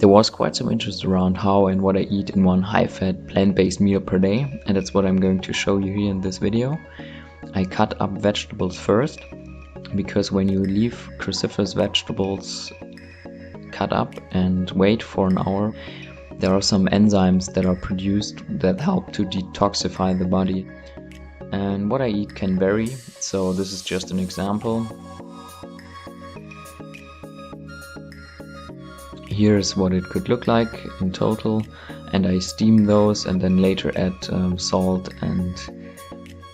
There was quite some interest around how and what I eat in one high-fat, plant-based meal per day, and that's what I'm going to show you here in this video. I cut up vegetables first, because when you leave cruciferous vegetables cut up and wait for an hour, there are some enzymes that are produced that help to detoxify the body. And what I eat can vary, so this is just an example. Here's what it could look like in total, and I steam those and then later add salt and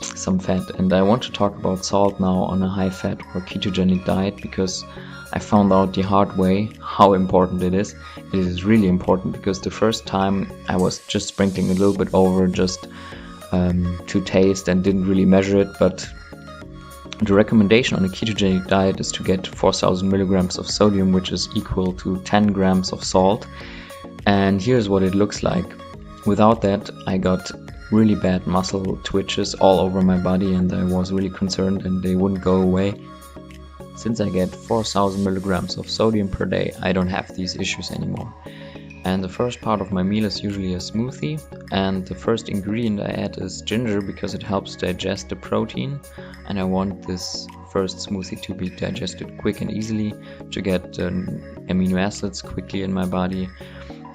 some fat. And I want to talk about salt now on a high fat or ketogenic diet, because I found out the hard way how important it is. It is really important, because the first time I was just sprinkling a little bit over just to taste and didn't really measure it, but the recommendation on a ketogenic diet is to get 4,000 milligrams of sodium, which is equal to 10 grams of salt. And here's what it looks like. Without that, I got really bad muscle twitches all over my body, and I was really concerned and they wouldn't go away. Since I get 4,000 milligrams of sodium per day, I don't have these issues anymore. And the first part of my meal is usually a smoothie, and the first ingredient I add is ginger, because it helps digest the protein, and I want this first smoothie to be digested quick and easily, to get amino acids quickly in my body,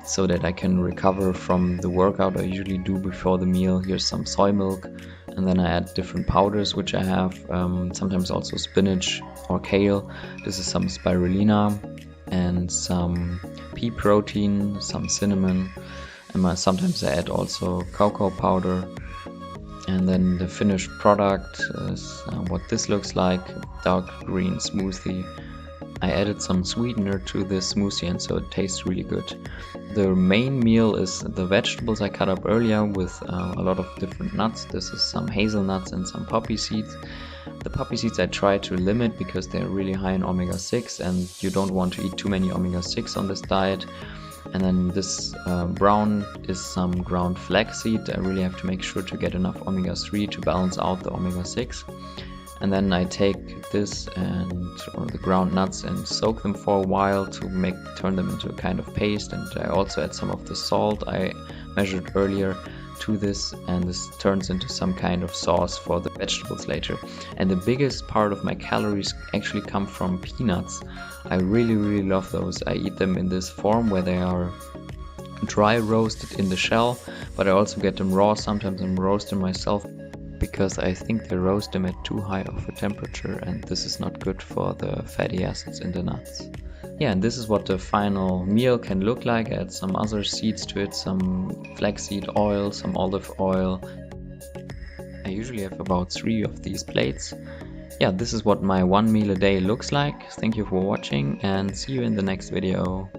so that I can recover from the workout I usually do before the meal. Here's some soy milk, and then I add different powders which I have, sometimes also spinach or kale. This is some spirulina and some pea protein, some cinnamon, and sometimes I add also cocoa powder. And then the finished product is what this looks like, dark green smoothie. I added some sweetener to this smoothie, and so it tastes really good. The main meal is the vegetables I cut up earlier with a lot of different nuts. This is some hazelnuts and some poppy seeds. The poppy seeds I try to limit because they're really high in omega-6, and you don't want to eat too many omega-6 on this diet. And then this brown is some ground flaxseed. I really have to make sure to get enough omega-3 to balance out the omega-6. And then I take this or the ground nuts and soak them for a while to turn them into a kind of paste. And I also add some of the salt I measured earlier to this, and this turns into some kind of sauce for the vegetables later. And the biggest part of my calories actually come from peanuts. I really love those. I eat them in this form where they are dry roasted in the shell, but I also get them raw sometimes and roast them myself, because I think they roast them at too high of a temperature, and this is not good for the fatty acids in the nuts. Yeah, and this is what the final meal can look like. I add some other seeds to it, some flaxseed oil, some olive oil. I usually have about 3 of these plates. Yeah, this is what my one meal a day looks like. Thank you for watching, and see you in the next video.